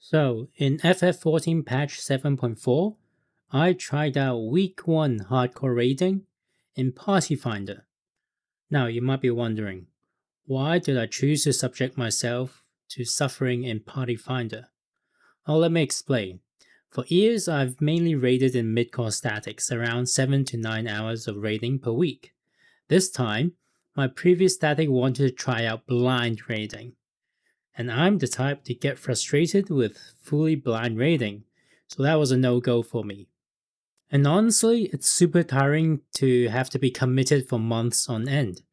So, in FF14 patch 7.4, I tried out week 1 hardcore raiding in Party Finder. Now, you might be wondering, why did I choose to subject myself to suffering in Party Finder? Well, let me explain. For years, I've mainly raided in midcore statics, around 7 to 9 hours of raiding per week. This time, my previous static wanted to try out blind raiding. And I'm the type to get frustrated with fully blind raiding, so that was a no-go for me. And honestly, it's super tiring to have to be committed for months on end.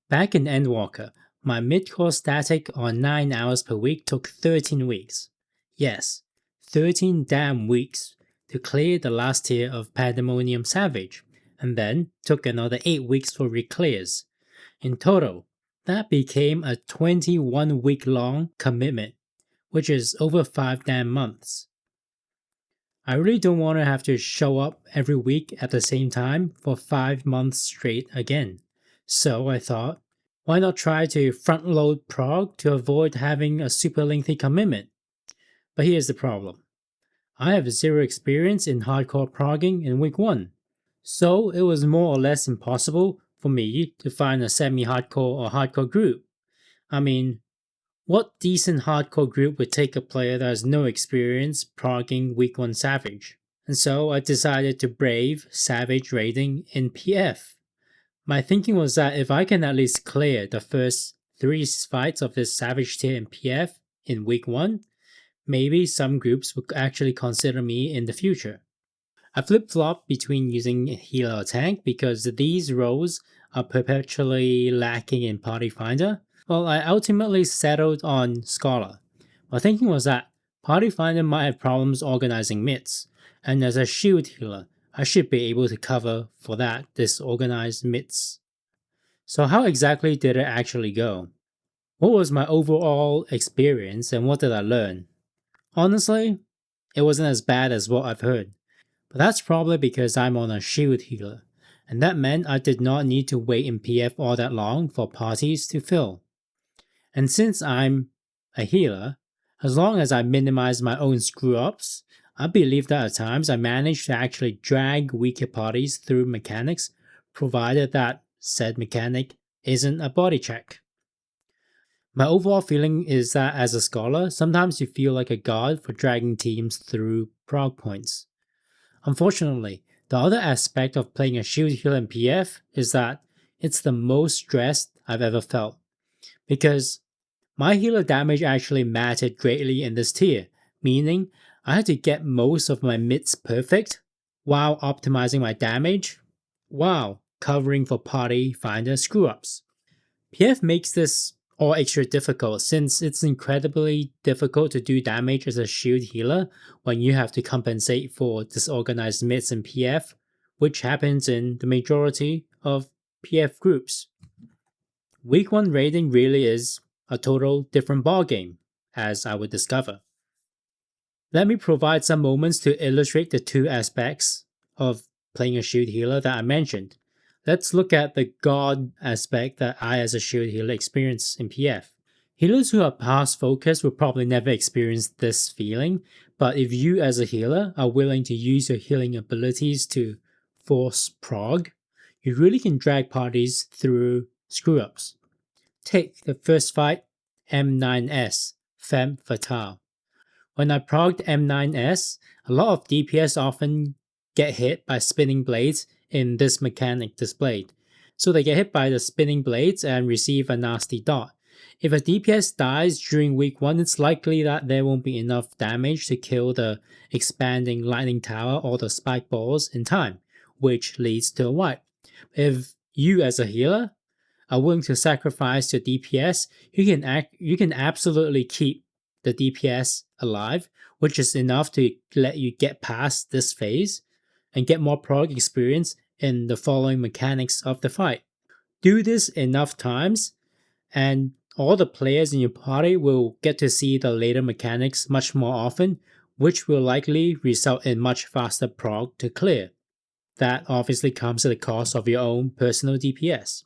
Back in Endwalker, my midcore static on 9 hours per week took 13 weeks. Yes, 13 damn weeks to clear the last tier of Pandemonium Savage, and then took another 8 weeks for reclears. In total, that became a 21-week long commitment, which is over 5 damn months. I really don't want to have to show up every week at the same time for 5 months straight again. So I thought, why not try to front load prog to avoid having a super lengthy commitment? But here's the problem. I have zero experience in hardcore progging in week 1, so it was more or less impossible for me to find a semi-hardcore or hardcore group. I mean, what decent hardcore group would take a player that has no experience progging week 1 Savage? And so I decided to brave Savage raiding in PF. My thinking was that if I can at least clear the first 3 fights of this Savage tier in PF in week 1, maybe some groups would actually consider me in the future. I flip-flop between using healer or tank because these roles are perpetually lacking in Party Finder. Well, I ultimately settled on Scholar. My thinking was that Party Finder might have problems organizing mids, and as a shield healer, I should be able to cover for that disorganized mids. So how exactly did it actually go? What was my overall experience and what did I learn? Honestly, it wasn't as bad as what I've heard. But that's probably because I'm on a shield healer, and that meant I did not need to wait in PF all that long for parties to fill. And since I'm a healer, as long as I minimize my own screw-ups, I believe that at times I manage to actually drag weaker parties through mechanics, provided that said mechanic isn't a body check. My overall feeling is that as a scholar, sometimes you feel like a god for dragging teams through prog points. Unfortunately, the other aspect of playing a shield healer in PF is that it's the most stressed I've ever felt. Because my healer damage actually mattered greatly in this tier, meaning I had to get most of my mids perfect while optimizing my damage while covering for Party Finder screw-ups. PF makes this all extra difficult since it's incredibly difficult to do damage as a shield healer when you have to compensate for disorganized mids in PF, which happens in the majority of PF groups. Week 1 raiding really is a total different ballgame, as I would discover. Let me provide some moments to illustrate the two aspects of playing a shield healer that I mentioned. Let's look at the god aspect that I as a shield healer experience in PF. Healers who are past focused will probably never experience this feeling, but if you as a healer are willing to use your healing abilities to force prog, you really can drag parties through screw-ups. Take the first fight, M9S, Femme Fatale. When I progged M9S, a lot of DPS often get hit by spinning blades in this mechanic displayed. So they get hit by the spinning blades and receive a nasty dot. If a DPS dies during week 1, it's likely that there won't be enough damage to kill the expanding lightning tower or the spike balls in time, which leads to a wipe. If you as a healer are willing to sacrifice your DPS, you can absolutely keep the DPS alive, which is enough to let you get past this phase and get more prog experience in the following mechanics of the fight. Do this enough times, and all the players in your party will get to see the later mechanics much more often, which will likely result in much faster prog to clear. That obviously comes at the cost of your own personal DPS.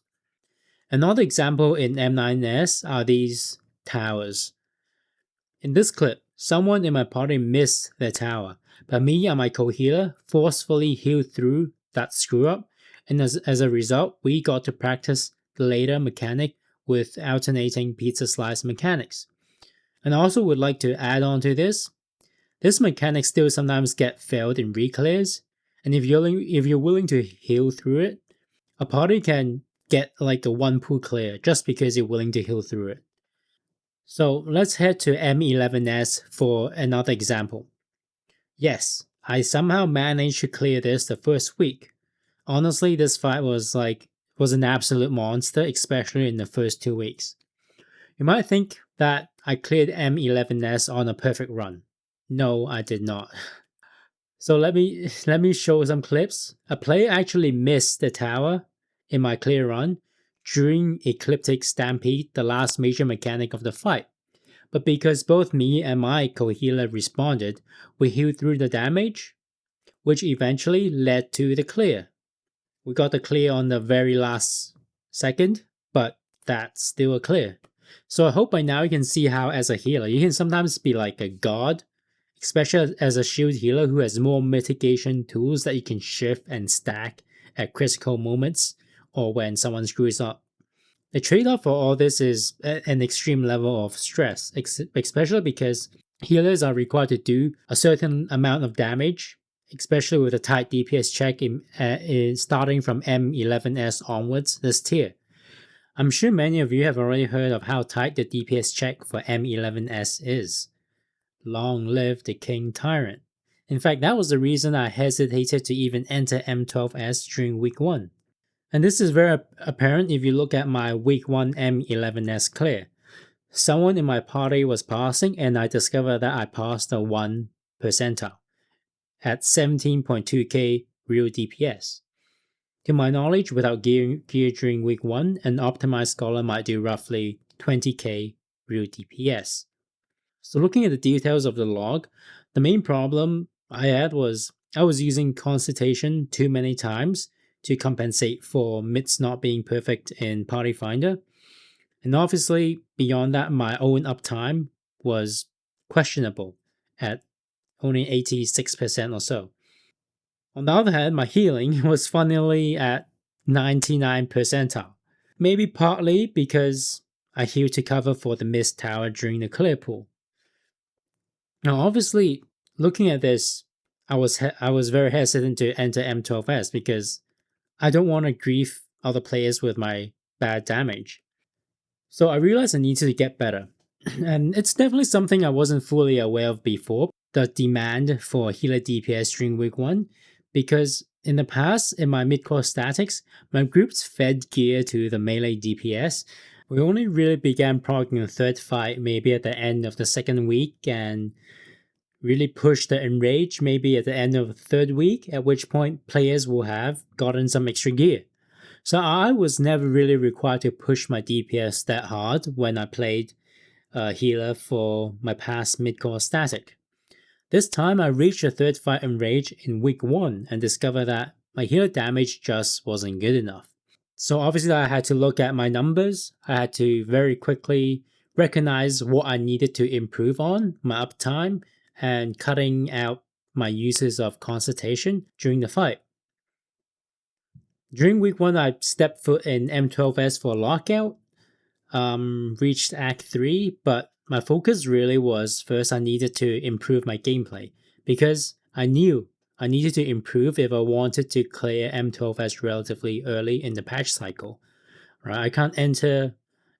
Another example in M9S are these towers. In this clip, Someone in my party missed their tower, but me and my co-healer forcefully healed through that screw-up, and as a result, we got to practice the later mechanic with alternating pizza slice mechanics. And I also would like to add on to this mechanic still sometimes get failed in reclears, and if you're willing to heal through it, a party can get like a 1 pool clear just because you're willing to heal through it. So let's head to M11S for another example. Yes, I somehow managed to clear this the first week. Honestly, this fight was an absolute monster, especially in the first 2 weeks. You might think that I cleared M11S on a perfect run. No, I did not. So let me show some clips. A player actually missed the tower in my clear run during Ecliptic Stampede, the last major mechanic of the fight. But because both me and my co-healer responded, we healed through the damage, which eventually led to the clear. We got the clear on the very last second, but that's still a clear. So I hope by now you can see how as a healer, you can sometimes be like a god, especially as a shield healer who has more mitigation tools that you can shift and stack at critical moments or when someone screws up. The trade-off for all this is an extreme level of stress, especially because healers are required to do a certain amount of damage, especially with a tight DPS check starting from M11S onwards this tier. I'm sure many of you have already heard of how tight the DPS check for M11S is. Long live the King Tyrant. In fact, that was the reason I hesitated to even enter M12S during week 1. And this is very apparent if you look at my week 1 M11S clear. Someone in my party was passing and I discovered that I passed the 1 percentile at 17.2k real DPS. To my knowledge, without gear during week 1, an optimized scholar might do roughly 20k real DPS. So looking at the details of the log, the main problem I had was I was using Consultation too many times to compensate for mids not being perfect in Party Finder. And obviously, beyond that, my own uptime was questionable at only 86% or so. On the other hand, my healing was funnily at 99 percentile. Maybe partly because I healed to cover for the missed tower during the clear pool. Now, obviously, looking at this, I was very hesitant to enter M12S because I don't want to grief other players with my bad damage. So I realized I needed to get better. And it's definitely something I wasn't fully aware of before, the demand for healer DPS during week 1, because in the past, in my midcore statics, my groups fed gear to the melee DPS. We only really began progging the third fight maybe at the end of the second week and really pushed the enrage maybe at the end of the third week, at which point players will have gotten some extra gear. So I was never really required to push my DPS that hard when I played healer for my past midcore static. This time I reached the third fight enrage in week 1 and discovered that my healer damage just wasn't good enough. So obviously I had to look at my numbers. I had to very quickly recognize what I needed to improve on, my uptime, and cutting out my uses of Consultation during the fight. During week 1, I stepped foot in M12S for lockout, reached Act 3, but my focus really was first I needed to improve my gameplay, because I knew I needed to improve if I wanted to clear M12S relatively early in the patch cycle. Right? I can't enter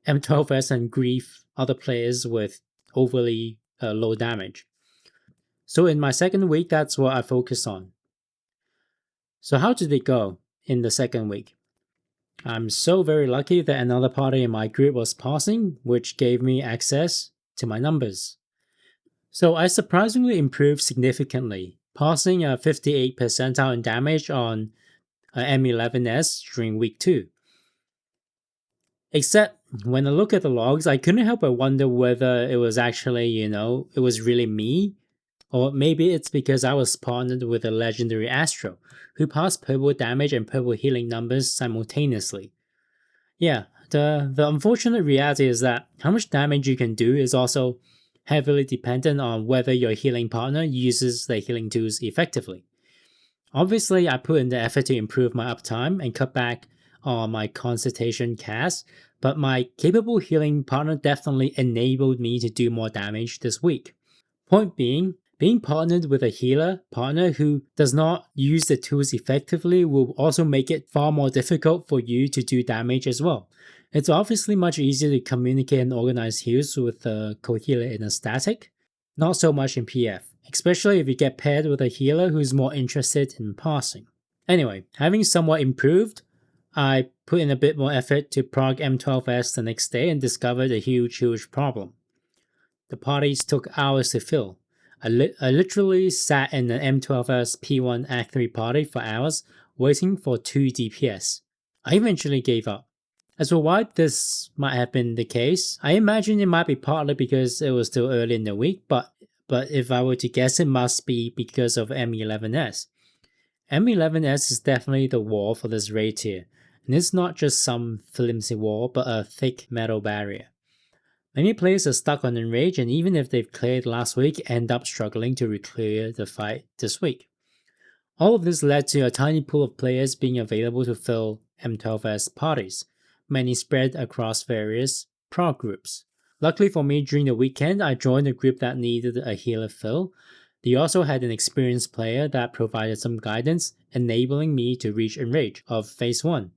M12S and grief other players with overly low damage. So in my second week, that's what I focused on. So how did it go in the second week? I'm so very lucky that another party in my group was passing, which gave me access to my numbers. So I surprisingly improved significantly, passing a 58 percentile in damage on M11S during week 2. Except when I look at the logs, I couldn't help but wonder whether it was actually, it was really me, or maybe it's because I was partnered with a legendary Astro, who passed purple damage and purple healing numbers simultaneously. Yeah, the unfortunate reality is that how much damage you can do is also heavily dependent on whether your healing partner uses the healing tools effectively. Obviously, I put in the effort to improve my uptime and cut back on my consultation casts, but my capable healing partner definitely enabled me to do more damage this week. Point being partnered with a healer partner who does not use the tools effectively will also make it far more difficult for you to do damage as well. It's obviously much easier to communicate and organize heals with a co-healer in a static, not so much in PF, especially if you get paired with a healer who's more interested in passing. Anyway, having somewhat improved, I put in a bit more effort to prog M12S the next day and discovered a huge problem. The parties took hours to fill. I literally sat in an M12S P1 Act 3 party for hours, waiting for 2 DPS. I eventually gave up. As for why this might have been the case, I imagine it might be partly because it was still early in the week, but if I were to guess, it must be because of M11S. M11S is definitely the wall for this raid tier, and it's not just some flimsy wall, but a thick metal barrier. Many players are stuck on Enrage, and even if they've cleared last week, end up struggling to reclear the fight this week. All of this led to a tiny pool of players being available to fill M12S parties, many spread across various prog groups. Luckily for me, during the weekend, I joined a group that needed a healer fill. They also had an experienced player that provided some guidance, enabling me to reach Enrage of Phase 1.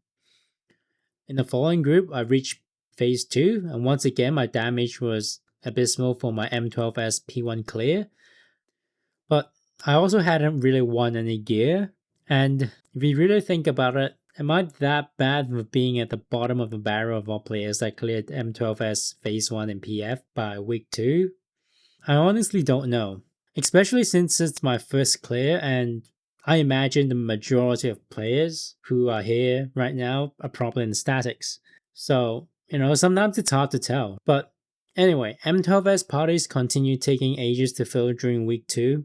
In the following group, I reached Phase 2, and once again my damage was abysmal for my M12S P1 clear. But I also hadn't really won any gear, and if you really think about it, am I that bad with being at the bottom of the barrel of all players that cleared M12S Phase 1 in PF by week 2? I honestly don't know, especially since it's my first clear, and I imagine the majority of players who are here right now are probably in statics. So, sometimes it's hard to tell. But anyway, M12S parties continue taking ages to fill during week 2.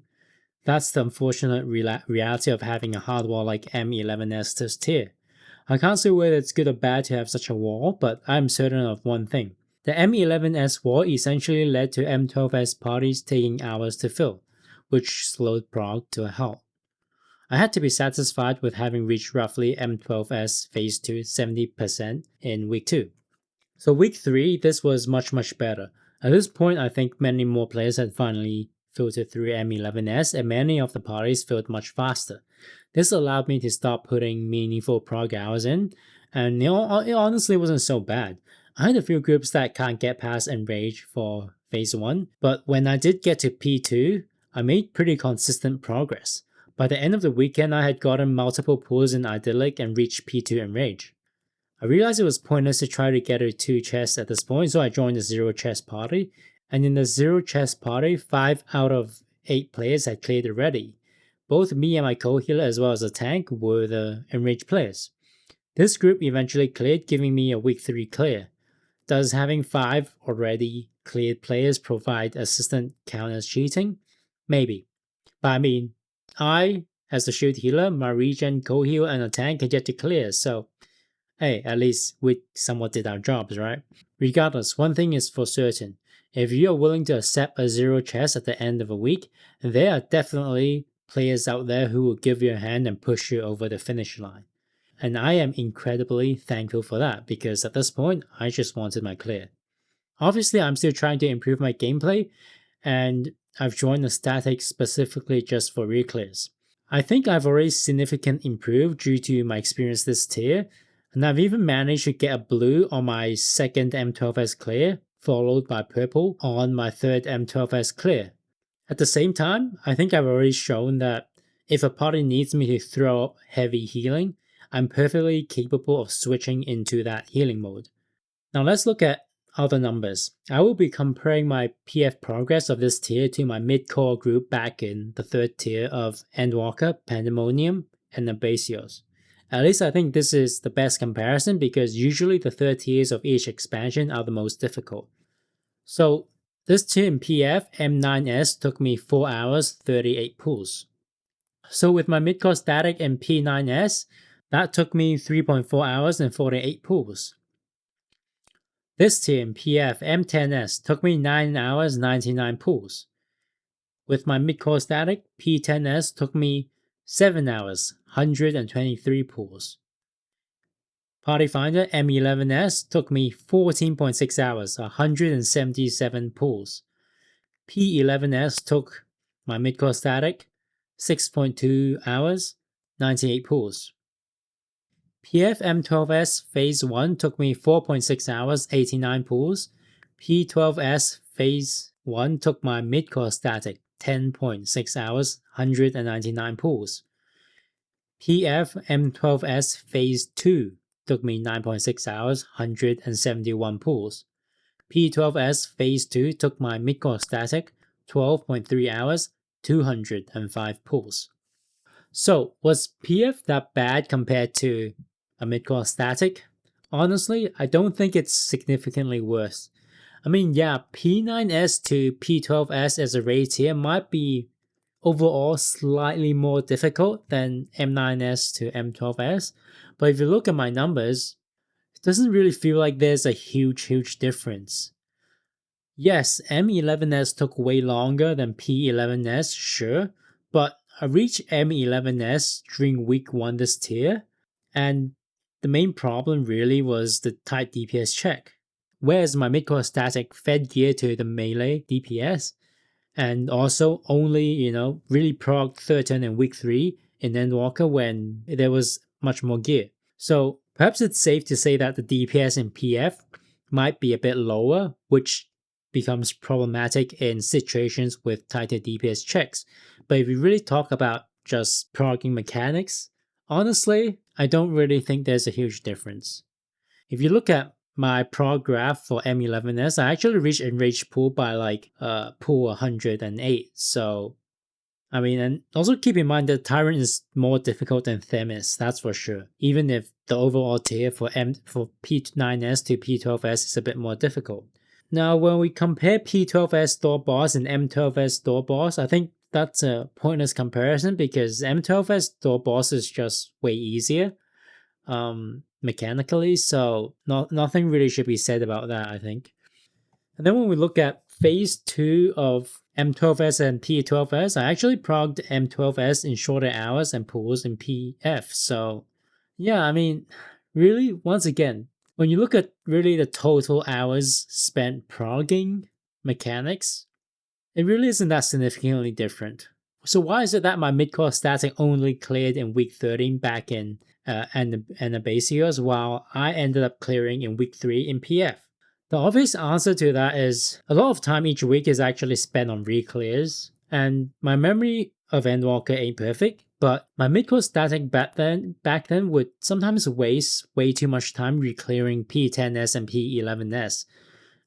That's the unfortunate reality of having a hard wall like M11S this tier. I can't say whether it's good or bad to have such a wall, but I'm certain of one thing. The M11S wall essentially led to M12S parties taking hours to fill, which slowed prog to a halt. I had to be satisfied with having reached roughly M12S Phase 2 70% in week 2. So week 3, this was much better. At this point, I think many more players had finally filtered through M11S, and many of the parties filled much faster. This allowed me to start putting meaningful prog hours in, and it honestly wasn't so bad. I had a few groups that can't get past Enrage for Phase 1, but when I did get to P2, I made pretty consistent progress. By the end of the weekend, I had gotten multiple pulls in Idyllic and reached P2 Enrage. I realized it was pointless to try to get a 2 chest at this point, so I joined the 0 chest party, and in the 0 chest party, 5 out of 8 players had cleared already. Both me and my co-healer as well as the tank were the enraged players. This group eventually cleared, giving me a week 3 clear. Does having 5 already cleared players provide assistant count as cheating? Maybe. But I mean, I, as the shield healer, my regen, co-heal, and a tank can get to clear, so hey, at least we somewhat did our jobs, right? Regardless, one thing is for certain. If you are willing to accept a 0 chest at the end of a week, there are definitely players out there who will give you a hand and push you over the finish line. And I am incredibly thankful for that, because at this point, I just wanted my clear. Obviously, I'm still trying to improve my gameplay, and I've joined a static specifically just for reclears. I think I've already significantly improved due to my experience this tier, and I've even managed to get a blue on my second M12S clear, followed by purple on my third M12S clear. At the same time, I think I've already shown that if a party needs me to throw up heavy healing, I'm perfectly capable of switching into that healing mode. Now let's look at other numbers. I will be comparing my PF progress of this tier to my midcore group back in the third tier of Endwalker, Pandemonium, and Abasios. At least I think this is the best comparison because usually the third tiers of each expansion are the most difficult. So this tier in PF, M9S took me 4 hours, 38 pulls. So with my midcore static in P9S, that took me 3.4 hours and 48 pulls. This tier in PF M10S took me 9 hours 99 pulls. With my midcore static, P10S took me 7 hours 123 pulls. Party Finder M11S took me 14.6 hours 177 pulls. P11S took my midcore static 6.2 hours 98 pulls. PF M12S Phase 1 took me 4.6 hours 89 pulls. P12S Phase 1 took my midcore static 10.6 hours 199 pulls. PF M12S Phase 2 took me 9.6 hours 171 pulls. P12S Phase 2 took my midcore static 12.3 hours 205 pulls. So, was PF that bad compared to a midcore static? Honestly, I don't think it's significantly worse. I mean, yeah, P9S to P12S as a raid tier might be overall slightly more difficult than M9S to M12S, but if you look at my numbers, it doesn't really feel like there's a huge difference. Yes, M11S took way longer than P11S, sure, but I reached M11S during week 1 this tier, and the main problem really was the tight DPS check. Whereas my midcore static fed gear to the melee DPS, and also only, really progged 13 in week 3 in Endwalker when there was much more gear. So perhaps it's safe to say that the DPS in PF might be a bit lower, which becomes problematic in situations with tighter DPS checks. But if we really talk about just progging mechanics, honestly, I don't really think there's a huge difference. If you look at my prog graph for M11S, I actually reached enraged pool by like pool 108. So, I mean, and also keep in mind that Tyrant is more difficult than Themis, that's for sure. Even if the overall tier for P9S to P12S is a bit more difficult. Now, when we compare P12S store boss and M12S store boss, I think that's a pointless comparison because M12S store boss is just way easier mechanically, so nothing really should be said about that, I think. And then when we look at phase 2 of M12S and P12S, I actually progged M12S in shorter hours and pools in PF. So yeah, I mean, really, once again, when you look at really the total hours spent progging mechanics, it really isn't that significantly different. So why is it that my midcore static only cleared in week 13 back in Anabasios, while I ended up clearing in week 3 in PF? The obvious answer to that is a lot of time each week is actually spent on reclears, and my memory of Endwalker ain't perfect, but my midcore static back then would sometimes waste way too much time reclearing P10S and P11S.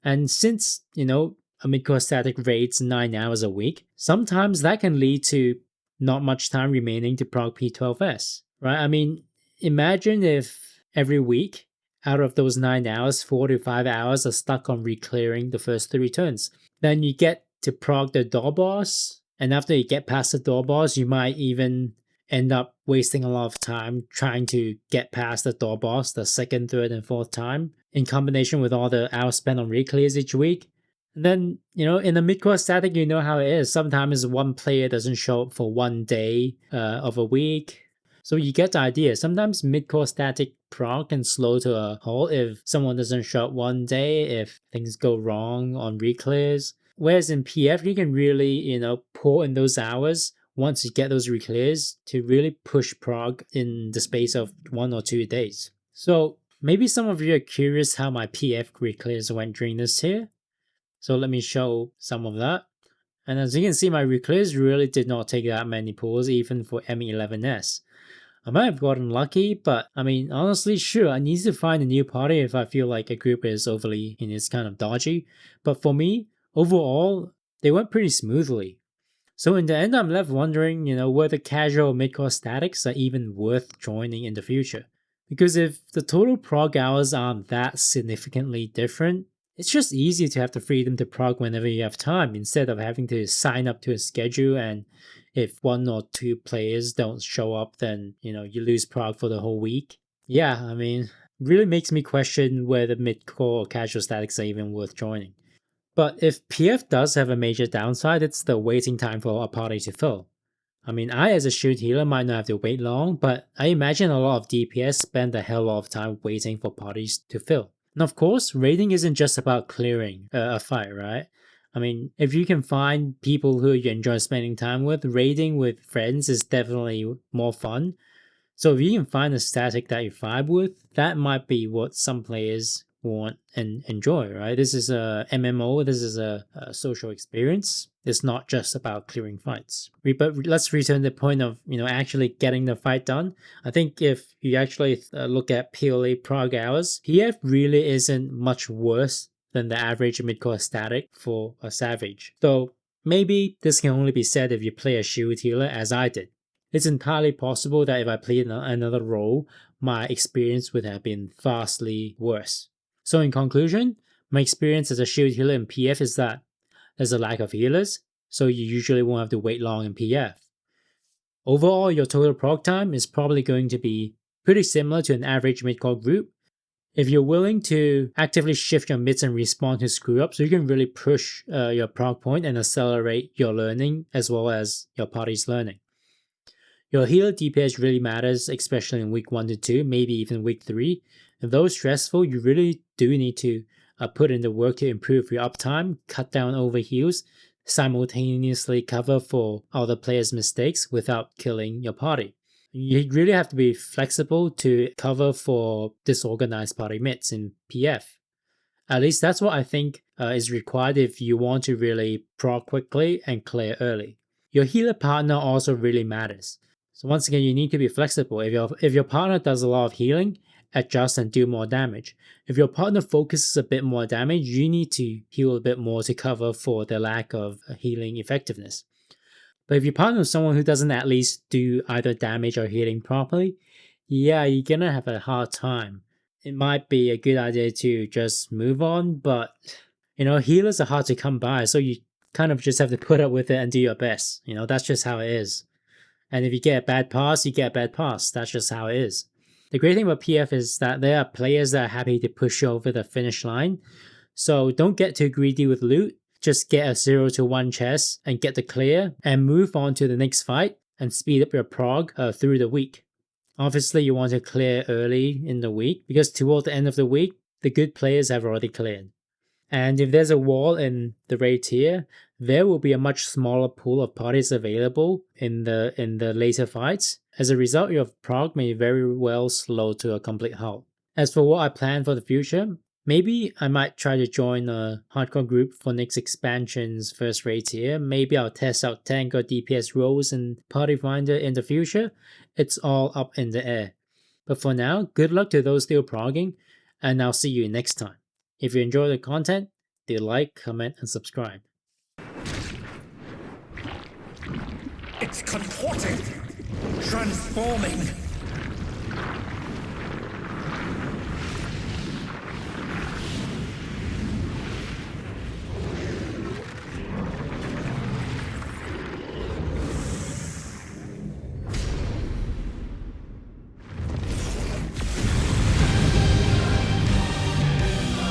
And since, a midcore static raids 9 hours a week, sometimes that can lead to not much time remaining to prog P12S, right? I mean, imagine if every week, out of those 9 hours, 4 to 5 hours are stuck on reclearing the first 3 turns. Then you get to prog the door boss, and after you get past the door boss, you might even end up wasting a lot of time trying to get past the door boss the second, third, and fourth time, in combination with all the hours spent on reclears each week. And then, in a midcore static, you know how it is. Sometimes one player doesn't show up for 1 day of a week. So you get the idea. Sometimes midcore static prog can slow to a halt if someone doesn't show up 1 day, if things go wrong on reclears. Whereas in PF, you can really, pour in those hours once you get those reclears to really push prog in the space of 1 or 2 days. So maybe some of you are curious how my PF reclears went during this tier. So let me show some of that. And as you can see, my reclears really did not take that many pulls, even for M11S. I might have gotten lucky, but I mean, honestly, sure, I need to find a new party if I feel like a group is overly, it's kind of dodgy. But for me, overall, they went pretty smoothly. So in the end, I'm left wondering, whether casual midcore statics are even worth joining in the future. Because if the total prog hours aren't that significantly different, it's just easier to have the freedom to prog whenever you have time instead of having to sign up to a schedule, and if 1 or 2 players don't show up, then you lose prog for the whole week. Yeah, I mean, really makes me question whether midcore or casual statics are even worth joining. But if PF does have a major downside, it's the waiting time for a party to fill. I mean, I as a shield healer might not have to wait long, but I imagine a lot of DPS spend a hell of time waiting for parties to fill. And of course, raiding isn't just about clearing a fight, right? I mean, if you can find people who you enjoy spending time with, raiding with friends is definitely more fun. So if you can find a static that you vibe with, that might be what some players want and enjoy, right? This is a MMO, this is a social experience. It's not just about clearing fights. But let's return to the point of, actually getting the fight done. I think if you actually look at purely prog hours, PF really isn't much worse than the average midcore static for a savage. So maybe this can only be said if you play a shield healer as I did. It's entirely possible that if I played another role, my experience would have been vastly worse. So in conclusion, my experience as a shield healer in PF is that there's a lack of healers, so you usually won't have to wait long in PF. Overall, your total prog time is probably going to be pretty similar to an average midcore group. If you're willing to actively shift your mids and respond to screw-ups, you can really push your prog point and accelerate your learning as well as your party's learning. Your healer DPS really matters, especially in week 1 to 2, maybe even week 3. And though stressful, you really do need to put in the work to improve your uptime, cut down overheals, simultaneously cover for other players' mistakes without killing your party. You really have to be flexible to cover for disorganized party mids in PF. At least that's what I think is required if you want to really prog quickly and clear early. Your healer partner also really matters. So once again, you need to be flexible. If your partner does a lot of healing, adjust and do more damage. If your partner focuses a bit more damage, you need to heal a bit more to cover for the lack of healing effectiveness. But if you partner with someone who doesn't at least do either damage or healing properly, yeah, you're gonna have a hard time. It might be a good idea to just move on, but healers are hard to come by, so you kind of just have to put up with it and do your best. That's just how it is. And if you get a bad pass, you get a bad pass. That's just how it is. The great thing about PF is that there are players that are happy to push you over the finish line. So don't get too greedy with loot. Just get a 0 to 1 chest and get the clear and move on to the next fight and speed up your prog through the week. Obviously, you want to clear early in the week because toward the end of the week, the good players have already cleared. And if there's a wall in the raid tier, there will be a much smaller pool of parties available in the later fights. As a result, your prog may very well slow to a complete halt. As for what I plan for the future, maybe I might try to join a hardcore group for next expansion's first raid tier. Maybe I'll test out tank or DPS roles in Party Finder in the future. It's all up in the air. But for now, good luck to those still progging, and I'll see you next time. If you enjoy the content, do like, comment, and subscribe. It's contorting, transforming.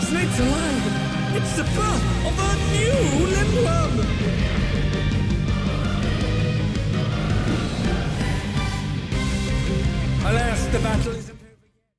Snake's alive! It's the birth of a new limblem! Alas, the battle is